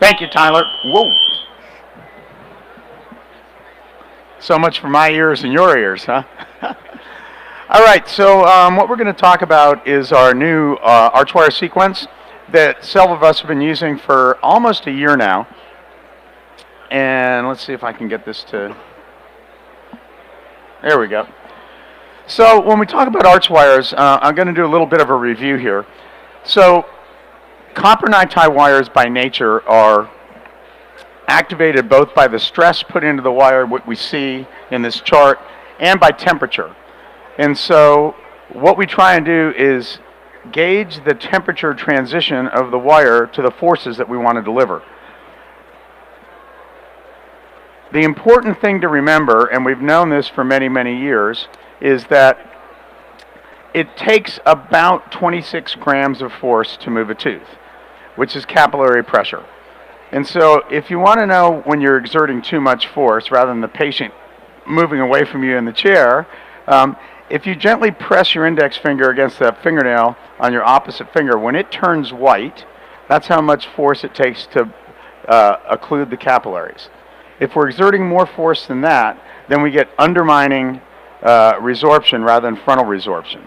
Thank you, Tyler. Whoa. So much for my ears and your ears, huh? All right, so what we're going to talk about is our new Archwire sequence that several of us have been using for almost a year now. And let's see if I can get this to... There we go. So when we talk about arch wires, I'm going to do a little bit of a review here. So copper NiTi wires by nature are activated both by the stress put into the wire, what we see in this chart, and by temperature. And so what we try and do is gauge the temperature transition of the wire to the forces that we want to deliver. The important thing to remember, and we've known this for many, many years, is that it takes about 26 grams of force to move a tooth, which is capillary pressure. And so if you want to know when you're exerting too much force, rather than the patient moving away from you in the chair, if you gently press your index finger against that fingernail on your opposite finger, when it turns white, that's how much force it takes to occlude the capillaries. If we're exerting more force than that, then we get undermining resorption rather than frontal resorption.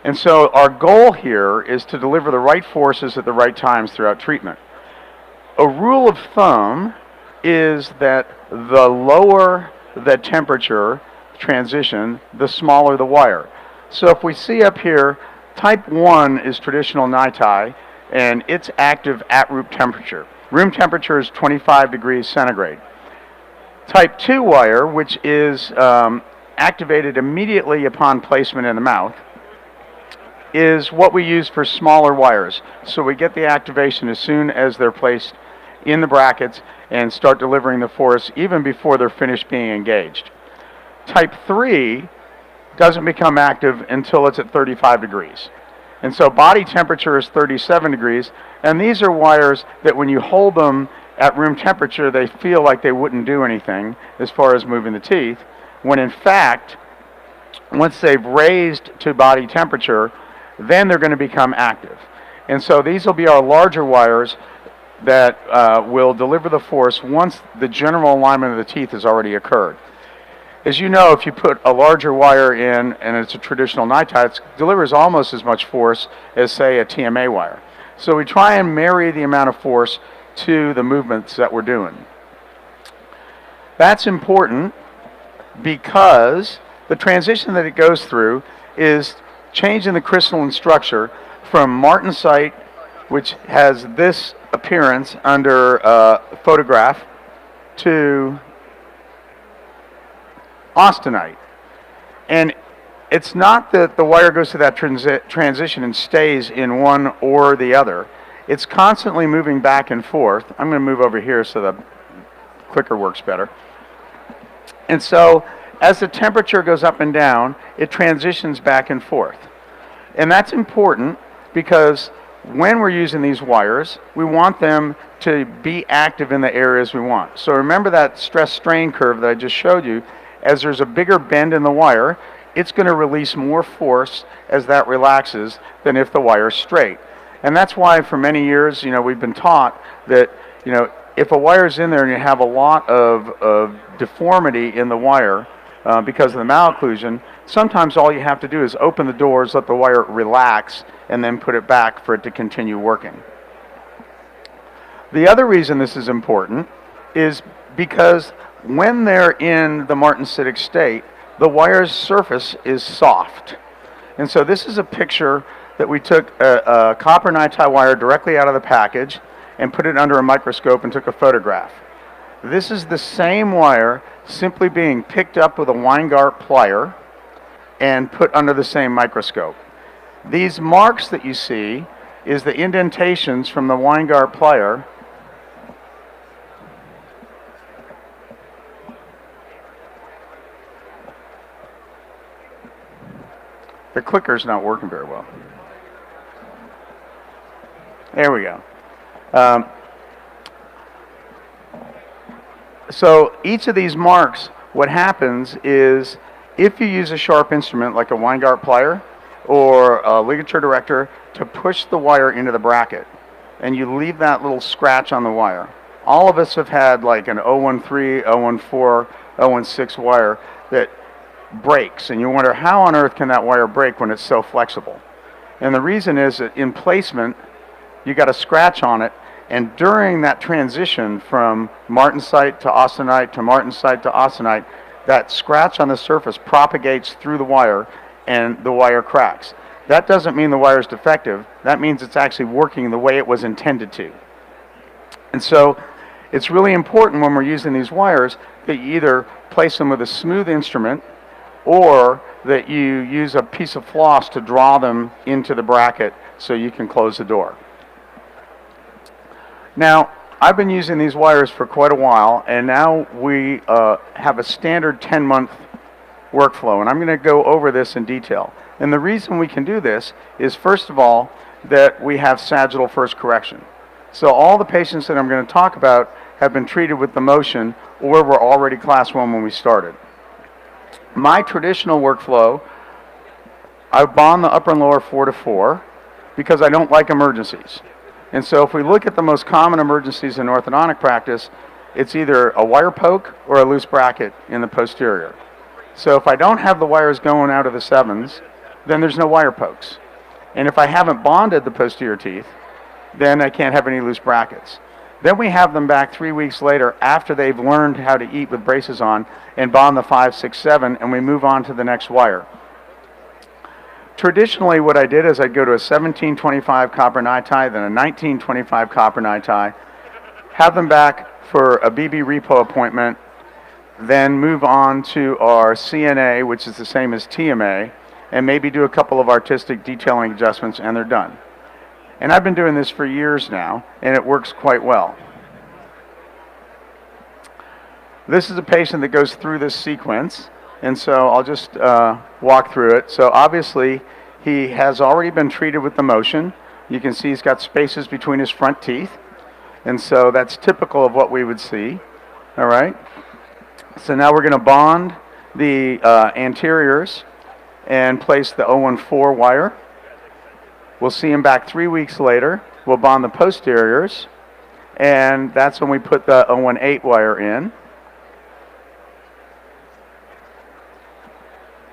And so our goal here is to deliver the right forces at the right times throughout treatment. A rule of thumb is that the lower the temperature transition, the smaller the wire. So if we see up here, type 1 is traditional NiTi, and it's active at room temperature. Room temperature is 25 degrees centigrade. Type 2 wire, which is activated immediately upon placement in the mouth, is what we use for smaller wires. So we get the activation as soon as they're placed in the brackets and start delivering the force even before they're finished being engaged. Type 3 doesn't become active until it's at 35 degrees. And so body temperature is 37 degrees, and these are wires that when you hold them at room temperature, they feel like they wouldn't do anything as far as moving the teeth, when in fact, once they've raised to body temperature, then they're going to become active. And so these will be our larger wires that will deliver the force once the general alignment of the teeth has already occurred. As you know, if you put a larger wire in, and it's a traditional NiTi, it delivers almost as much force as, say, a TMA wire. So we try and marry the amount of force to the movements that we're doing. That's important because the transition that it goes through is changing the crystalline structure from martensite, which has this appearance under photograph, to austenite. And it's not that the wire goes through that transition and stays in one or the other. It's constantly moving back and forth. I'm going to move over here so the clicker works better. And so as the temperature goes up and down, it transitions back and forth. And that's important because when we're using these wires, we want them to be active in the areas we want. So remember that stress strain curve that I just showed you. As there's a bigger bend in the wire, it's going to release more force as that relaxes than if the wire is straight. And that's why for many years, we've been taught that, if a wire's in there and you have a lot of deformity in the wire because of the malocclusion, sometimes all you have to do is open the doors, let the wire relax, and then put it back for it to continue working. The other reason this is important is because when they're in the martensitic state, the wire's surface is soft. And so this is a picture that we took a copper NiTi wire directly out of the package and put it under a microscope and took a photograph. This is the same wire simply being picked up with a Weingart plier and put under the same microscope. These marks that you see is the indentations from the Weingart plier . The clicker's not working very well. There we go. So each of these marks, what happens is if you use a sharp instrument like a Weingart plier or a ligature director to push the wire into the bracket, and you leave that little scratch on the wire. All of us have had like an 013, 014, 016 wire that breaks, and you wonder how on earth can that wire break when it's so flexible? And the reason is that in placement, you got a scratch on it, and during that transition from martensite to austenite to martensite to austenite, that scratch on the surface propagates through the wire, and the wire cracks. That doesn't mean the wire is defective. That means it's actually working the way it was intended to. And so it's really important when we're using these wires that you either place them with a smooth instrument or that you use a piece of floss to draw them into the bracket so you can close the door. Now, I've been using these wires for quite a while, and now we have a standard 10-month workflow, and I'm going to go over this in detail. And the reason we can do this is, first of all, that we have sagittal first correction. So all the patients that I'm going to talk about have been treated with the motion or were already class 1 when we started. My traditional workflow, I bond the upper and lower 4 to 4 because I don't like emergencies. And so if we look at the most common emergencies in orthodontic practice, it's either a wire poke or a loose bracket in the posterior. So if I don't have the wires going out of the 7s, then there's no wire pokes. And if I haven't bonded the posterior teeth, then I can't have any loose brackets. Then we have them back 3 weeks later after they've learned how to eat with braces on and bond the 5, 6, 7, and we move on to the next wire. Traditionally, what I did is I'd go to a 1725 copper NiTi, then a 1925 copper NiTi, have them back for a BB repo appointment, then move on to our CNA, which is the same as TMA, and maybe do a couple of artistic detailing adjustments, and they're done. And I've been doing this for years now, and it works quite well. This is a patient that goes through this sequence, and so I'll just walk through it. So obviously, he has already been treated with the motion. You can see he's got spaces between his front teeth, and so that's typical of what we would see. All right. So now we're going to bond the anteriors and place the 014 wire. We'll see him back 3 weeks later. We'll bond the posteriors, and that's when we put the 018 wire in.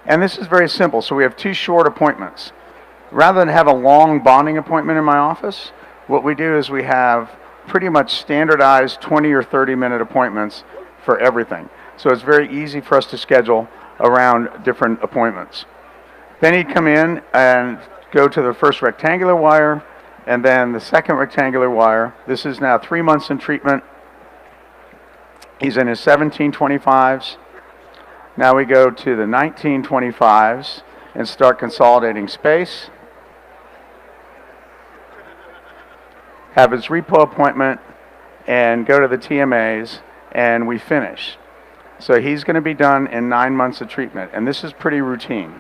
And this is very simple. So we have 2 short appointments. Rather than have a long bonding appointment in my office, what we do is we have pretty much standardized 20 or 30-minute appointments for everything. So it's very easy for us to schedule around different appointments. Then he'd come in and go to the first rectangular wire and then the second rectangular wire. This is now 3 months in treatment. He's in his 1725s. Now we go to the 1925s and start consolidating space. Have his repo appointment and go to the TMAs, and we finish. So he's going to be done in 9 months of treatment, and this is pretty routine.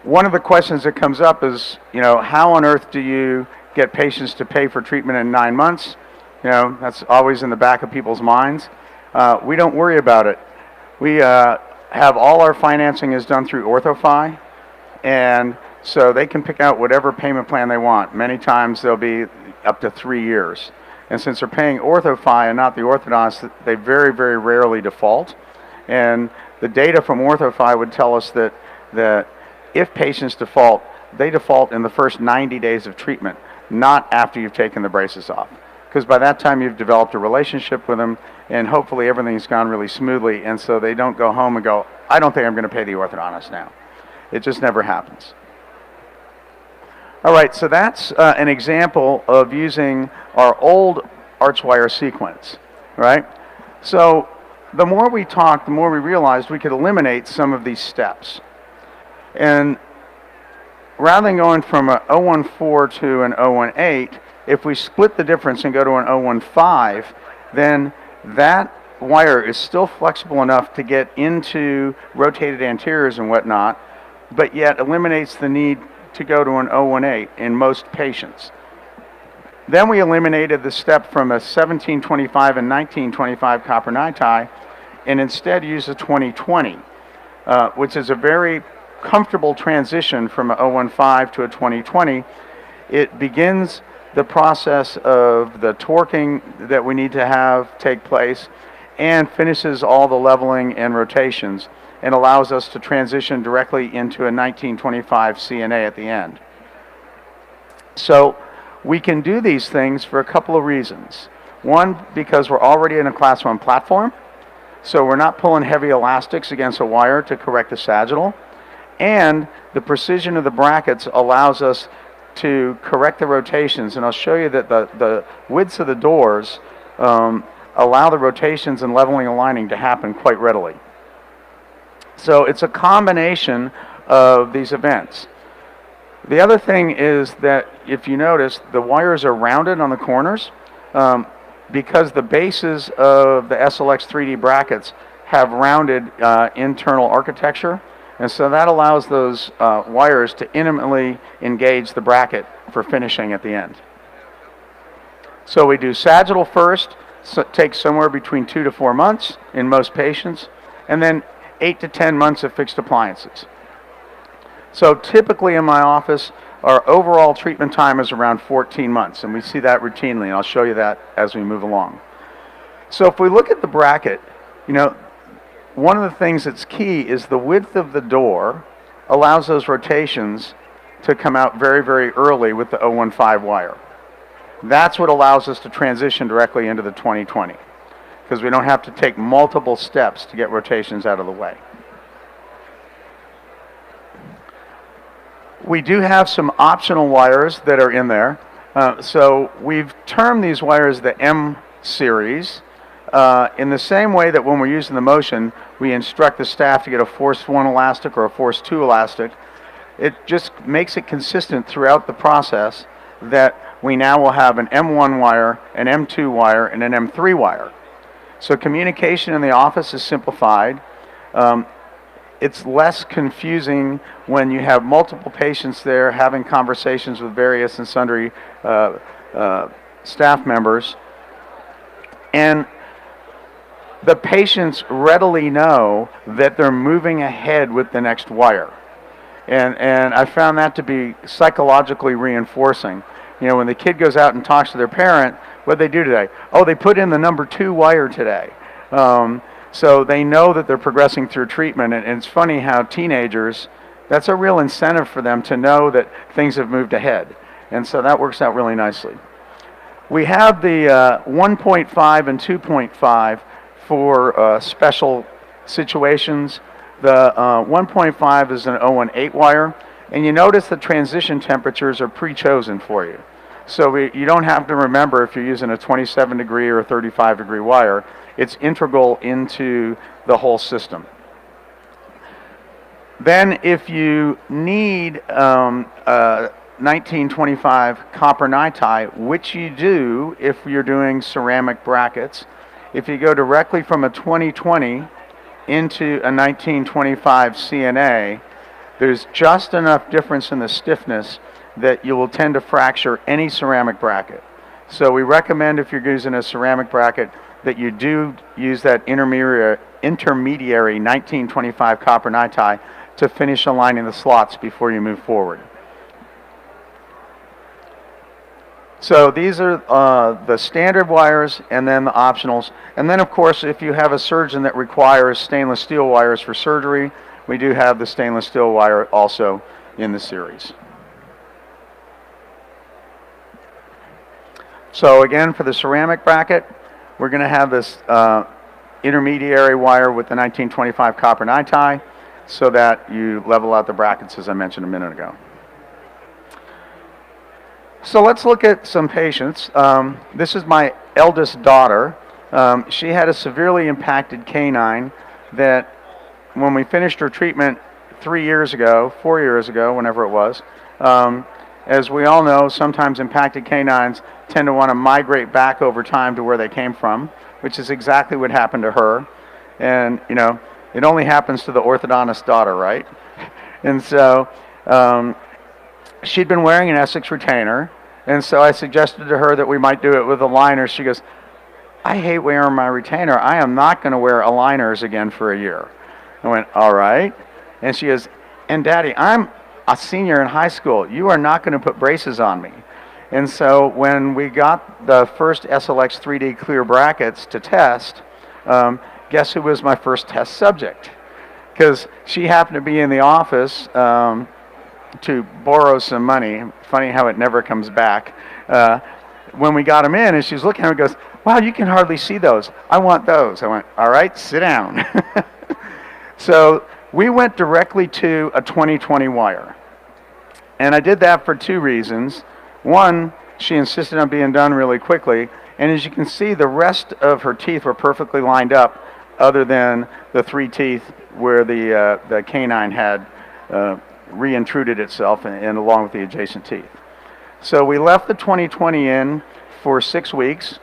One of the questions that comes up is, how on earth do you get patients to pay for treatment in 9 months? That's always in the back of people's minds. We don't worry about it. We have all our financing is done through OrthoFi, and so they can pick out whatever payment plan they want. Many times they'll be up to 3 years. And since they're paying OrthoFi and not the orthodontist, they very, very rarely default. And the data from OrthoFi would tell us that if patients default, they default in the first 90 days of treatment, not after you've taken the braces off. Because by that time you've developed a relationship with them, and hopefully everything's gone really smoothly, and so they don't go home and go, I don't think I'm going to pay the orthodontist now. It just never happens. All right, so that's an example of using our old Archwire sequence, right? So the more we talked, the more we realized we could eliminate some of these steps. And rather than going from an 014 to an 018, if we split the difference and go to an 015, then that wire is still flexible enough to get into rotated anteriors and whatnot, but yet eliminates the need to go to an 018 in most patients. Then we eliminated the step from a 1725 and 1925 copper NiTi and instead used a 2020, which is a very comfortable transition from a 015 to a 2020. It begins the process of the torquing that we need to have take place and finishes all the leveling and rotations and allows us to transition directly into a 1925 CNA at the end. So we can do these things for a couple of reasons. One, because we're already in a Class 1 platform, so we're not pulling heavy elastics against a wire to correct the sagittal, and the precision of the brackets allows us to correct the rotations, and I'll show you that the widths of the doors allow the rotations and leveling and aligning to happen quite readily. So it's a combination of these events. The other thing is that if you notice, the wires are rounded on the corners because the bases of the SLX 3D brackets have rounded internal architecture, and so that allows those wires to intimately engage the bracket for finishing at the end. So we do sagittal first, so it takes somewhere between 2 to 4 months in most patients, and then 8 to 10 months of fixed appliances. So typically in my office, our overall treatment time is around 14 months, and we see that routinely, and I'll show you that as we move along. So if we look at the bracket, you know, one of the things that's key is the width of the door allows those rotations to come out very, very early with the 015 wire. That's what allows us to transition directly into the 2020, because we don't have to take multiple steps to get rotations out of the way. We do have some optional wires that are in there. So we've termed these wires the M series in the same way that when we're using the motion, we instruct the staff to get a force 1 elastic or a force 2 elastic. It just makes it consistent throughout the process that we now will have an M1 wire, an M2 wire, and an M3 wire. So communication in the office is simplified. It's less confusing when you have multiple patients there having conversations with various and sundry staff members. And the patients readily know that they're moving ahead with the next wire. And I found that to be psychologically reinforcing. You know, when the kid goes out and talks to their parent, what they do today? Oh, they put in the number 2 wire today. So they know that they're progressing through treatment, and it's funny how teenagers, that's a real incentive for them to know that things have moved ahead. And so that works out really nicely. We have the 1.5 and 2.5 for special situations. The 1.5 is an 018 wire, and you notice the transition temperatures are pre-chosen for you. So you don't have to remember if you're using a 27 degree or a 35 degree wire. It's integral into the whole system. Then if you need 1925 copper NiTi, which you do if you're doing ceramic brackets, if you go directly from a 2020 into a 1925 CNA, there's just enough difference in the stiffness that you will tend to fracture any ceramic bracket. So we recommend if you're using a ceramic bracket that you do use that intermediary 1925 copper NiTi to finish aligning the slots before you move forward. So these are the standard wires and then the optionals. And then of course, if you have a surgeon that requires stainless steel wires for surgery, we do have the stainless steel wire also in the series. So again, for the ceramic bracket, we're going to have this intermediary wire with the 1925 copper NiTi so that you level out the brackets, as I mentioned a minute ago. So let's look at some patients. This is my eldest daughter. She had a severely impacted canine that when we finished her treatment 4 years ago, whenever it was, as we all know, sometimes impacted canines tend to want to migrate back over time to where they came from, which is exactly what happened to her. And, you know, it only happens to the orthodontist daughter, right? And so she'd been wearing an Essex retainer, and so I suggested to her that we might do it with aligners. She goes, I hate wearing my retainer. I am not going to wear aligners again for a year. I went, all right. And she goes, and Daddy, I'm a senior in high school. You are not going to put braces on me. And so when we got the first SLX 3D clear brackets to test, guess who was my first test subject? Because she happened to be in the office to borrow some money. Funny how it never comes back. When we got them in, and she's looking at me and goes, "Wow, you can hardly see those. I want those." I went, "All right, sit down." So we went directly to a 20/20 wire. And I did that for two reasons. One, she insisted on being done really quickly. And as you can see, the rest of her teeth were perfectly lined up, other than the three teeth where the canine had reintruded itself and along with the adjacent teeth. So we left the 20/20 in for 6 weeks.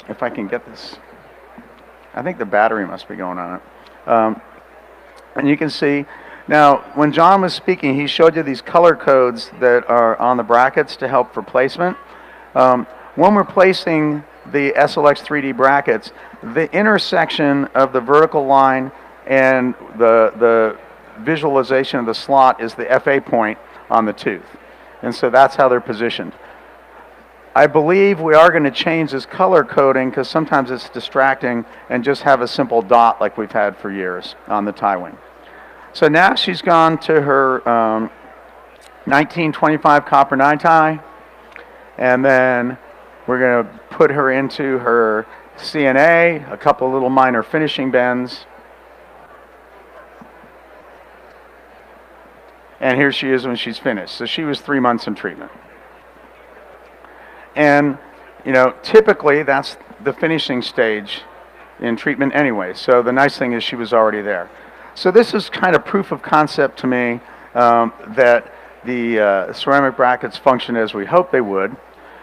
If I can get this. I think the battery must be going on it. And you can see, now when John was speaking, he showed you these color codes that are on the brackets to help for placement. When we're placing the SLX 3D brackets, the intersection of the vertical line and the visualization of the slot is the FA point on the tooth. And so that's how they're positioned. I believe we are going to change this color coding because sometimes it's distracting, and just have a simple dot like we've had for years on the tie wing. So now she's gone to her 1925 copper 9 tie, and then we're going to put her into her CNA, a couple little minor finishing bends. And here she is when she's finished. So she was 3 months in treatment. And, you know, typically that's the finishing stage in treatment anyway. So the nice thing is she was already there. So this is kind of proof of concept to me that the ceramic brackets function as we hoped they would.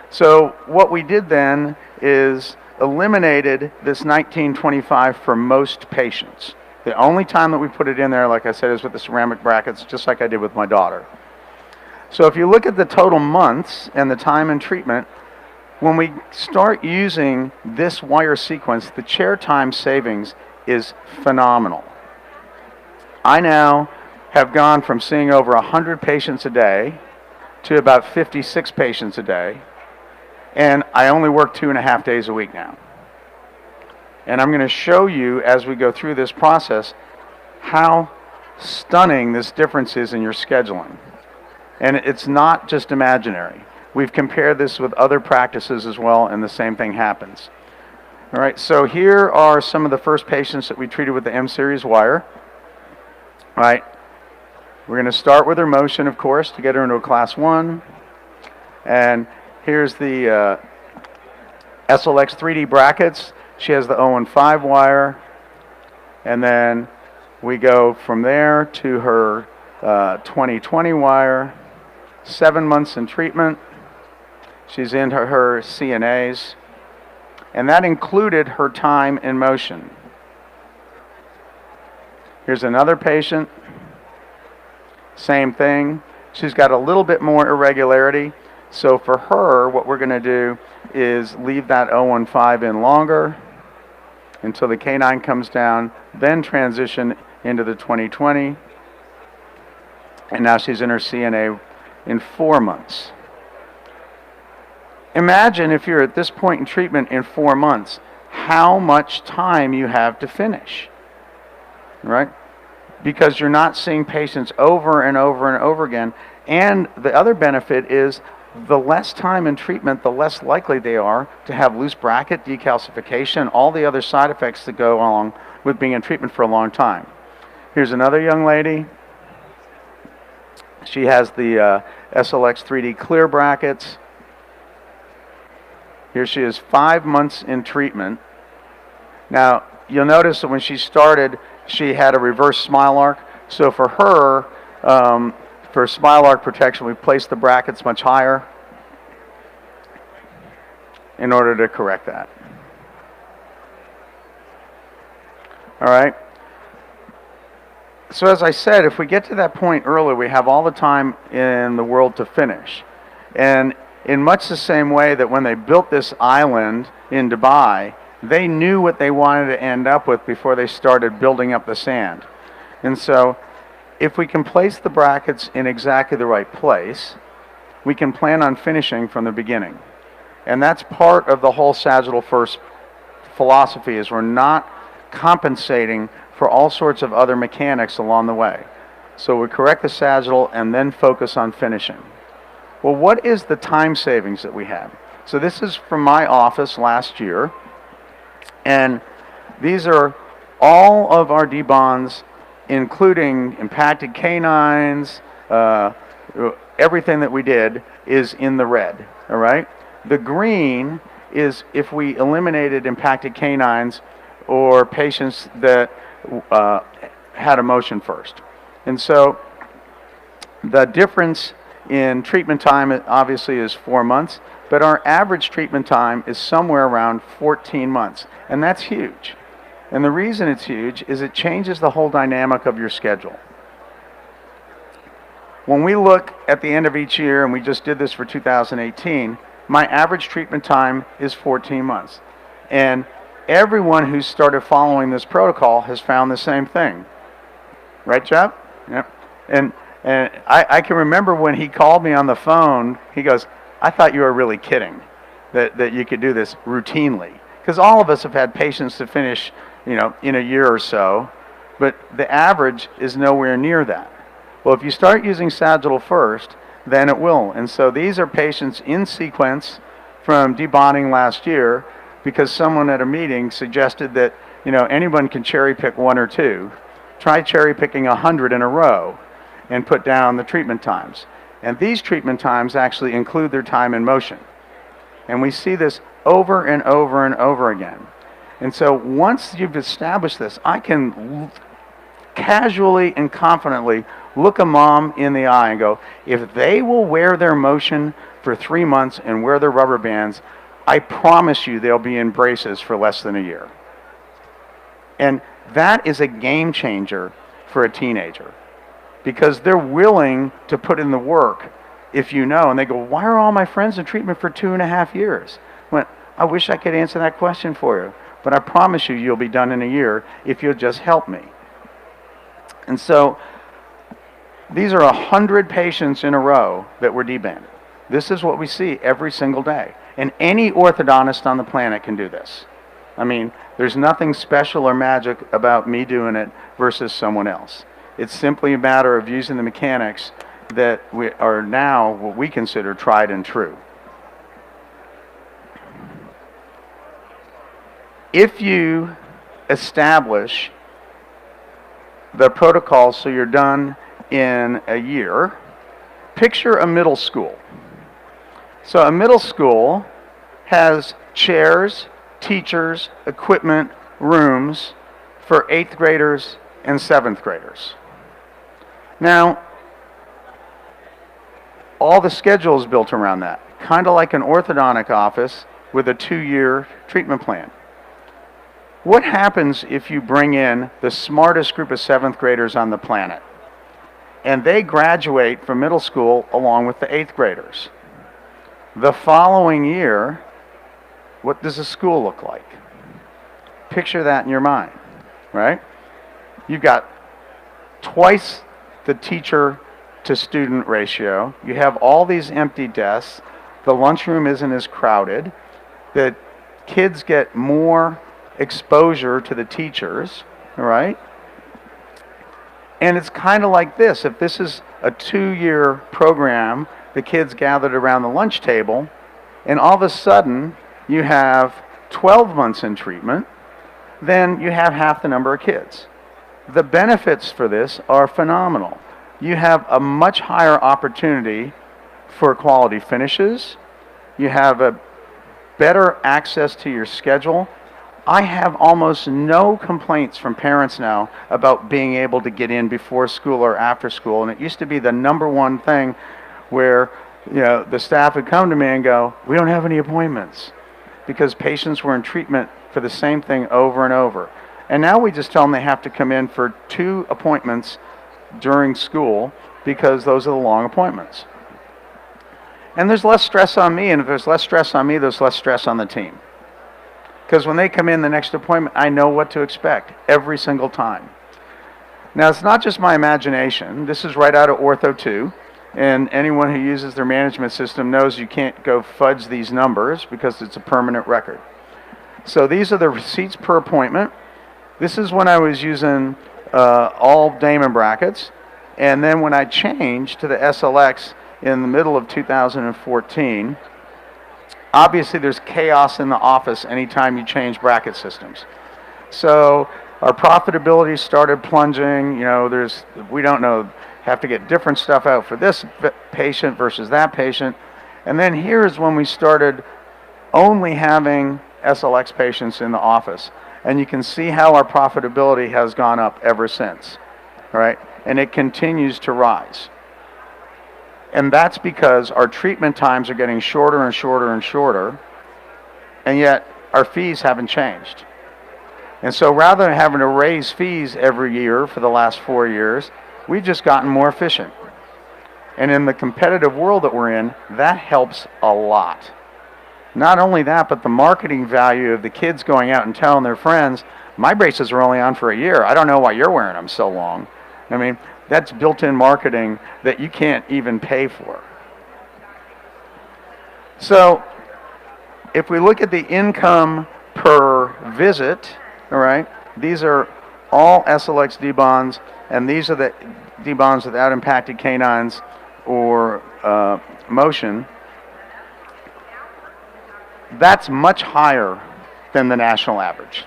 So what we did then is eliminated this 1925 for most patients. The only time that we put it in there, like I said, is with the ceramic brackets, just like I did with my daughter. So if you look at the total months and the time in treatment, when we start using this wire sequence, the chair time savings is phenomenal. I now have gone from seeing over 100 patients a day to about 56 patients a day, and I only work 2.5 days a week now. And I'm going to show you as we go through this process how stunning this difference is in your scheduling. And it's not just imaginary. We've compared this with other practices as well, and the same thing happens. All right, so here are some of the first patients that we treated with the M-Series wire. All right, we're going to start with her motion, of course, to get her into a class 1. And here's the SLX 3D brackets. She has the 015 wire, and then we go from there to her 20/20 wire. 7 months in treatment. She's into her CNAs, and that included her time in motion. Here's another patient. Same thing. She's got a little bit more irregularity. So for her, what we're going to do is leave that 015 in longer until the canine comes down, then transition into the 20/20. And now she's in her CNA in 4 months. Imagine if you're at this point in treatment in 4 months, how much time you have to finish, right? Because you're not seeing patients over and over and over again. And the other benefit is the less time in treatment, the less likely they are to have loose bracket, decalcification, all the other side effects that go along with being in treatment for a long time. Here's another young lady. She has the SLX 3D clear brackets. Here she is 5 months in treatment. Now, you'll notice that when she started, she had a reverse smile arc. So for her, for smile arc protection, we placed the brackets much higher in order to correct that. All right. So as I said, if we get to that point early, we have all the time in the world to finish. And in much the same way that when they built this island in Dubai, they knew what they wanted to end up with before they started building up the sand. And so If we can place the brackets in exactly the right place, we can plan on finishing from the beginning. And that's part of the whole sagittal first philosophy, is we're not compensating for all sorts of other mechanics along the way. So we correct the sagittal and then focus on finishing. Well, what is the time savings that we have? So this is from my office last year, and these are all of our debonds, including impacted canines, everything that we did is in the red, all right? The green is if we eliminated impacted canines or patients that had a motion first. And so the difference in treatment time obviously is 4 months, but our average treatment time is somewhere around 14 months, and that's huge. And the reason it's huge is it changes the whole dynamic of your schedule. When we look at the end of each year, and we just did this for 2018, my average treatment time is 14 months. And everyone who started following this protocol has found the same thing. Right, Jeff? Yep. And I can remember when he called me on the phone, he goes, I thought you were really kidding that you could do this routinely. Because all of us have had patients to finish, in a year or so, but the average is nowhere near that. Well, if you start using sagittal first, then it will. And so these are patients in sequence from debonding last year, because someone at a meeting suggested that, anyone can cherry pick 1 or 2. Try cherry picking 100 in a row and put down the treatment times. And these treatment times actually include their time in motion. And we see this over and over and over again. And so once you've established this, I can casually and confidently look a mom in the eye and go, if they will wear their motion for 3 months and wear their rubber bands, I promise you they'll be in braces for less than a year. And that is a game changer for a teenager, because they're willing to put in the work if you know. And they go, why are all my friends in treatment for 2.5 years? Well, I wish I could answer that question for you, but I promise you you'll be done in a year if you'll just help me. And so these are 100 patients in a row that were debanded. This is what we see every single day. And any orthodontist on the planet can do this. I mean, there's nothing special or magic about me doing it versus someone else. It's simply a matter of using the mechanics that are now what we consider tried and true. If you establish the protocol so you're done in a year, picture a middle school. So a middle school has chairs, teachers, equipment, rooms for 8th graders and 7th graders. Now, all the schedule is built around that, kind of like an orthodontic office with a 2-year treatment plan. What happens if you bring in the smartest group of 7th graders on the planet, and they graduate from middle school along with the 8th graders? The following year, what does a school look like? Picture that in your mind, right? You've got twice the teacher to student ratio. You have all these empty desks. The lunchroom isn't as crowded. The kids get more exposure to the teachers, right? And it's kind of like this. If this is a 2-year program, the kids gathered around the lunch table, and all of a sudden you have 12 months in treatment, then you have half the number of kids. The benefits for this are phenomenal. You have a much higher opportunity for quality finishes. You have a better access to your schedule. I have almost no complaints from parents now about being able to get in before school or after school. And it used to be the #1 thing where the staff would come to me and go, we don't have any appointments, because patients were in treatment for the same thing over and over. And now we just tell them they have to come in for 2 appointments during school, because those are the long appointments. And there's less stress on me, and if there's less stress on me, there's less stress on the team. Because when they come in the next appointment, I know what to expect every single time. Now, it's not just my imagination. This is right out of Ortho 2. And anyone who uses their management system knows you can't go fudge these numbers because it's a permanent record. So these are the receipts per appointment. This is when I was using all Damon brackets. And then when I changed to the SLX in the middle of 2014, obviously there's chaos in the office anytime you change bracket systems. So our profitability started plunging. You know, we don't know, have to get different stuff out for this patient versus that patient. And then here's when we started only having SLX patients in the office. And you can see how our profitability has gone up ever since, right? And it continues to rise. And that's because our treatment times are getting shorter and shorter and shorter, and yet our fees haven't changed. And so rather than having to raise fees every year for the last 4 years, we've just gotten more efficient. And in the competitive world that we're in, that helps a lot. Not only that, but the marketing value of the kids going out and telling their friends, my braces are only on for a year. I don't know why you're wearing them so long. I mean, that's built-in marketing that you can't even pay for. So if we look at the income per visit, all right, these are all SLX D-bonds, and these are the D-bonds without impacted canines or motion. That's much higher than the national average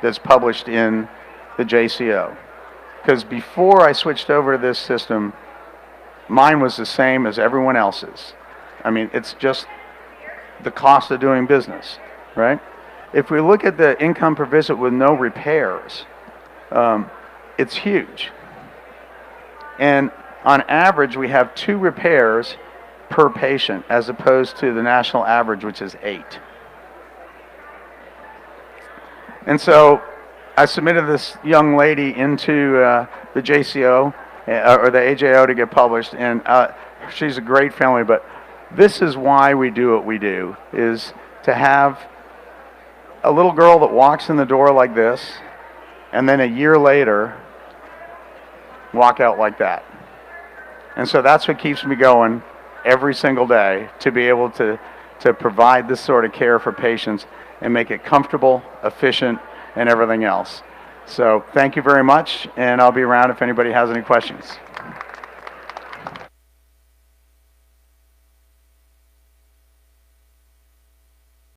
that's published in the JCO. Because before I switched over to this system, mine was the same as everyone else's. I mean, it's just the cost of doing business, right? If we look at the income per visit with no repairs, it's huge. And on average, we have 2 repairs per patient, as opposed to the national average, which is 8. And so I submitted this young lady into the JCO, or the AJO, to get published, and she's a great family, but this is why we do what we do, is to have a little girl that walks in the door like this, and then a year later, walk out like that. And so that's what keeps me going every single day, to be able to provide this sort of care for patients and make it comfortable, efficient, and everything else. So thank you very much, and I'll be around if anybody has any questions.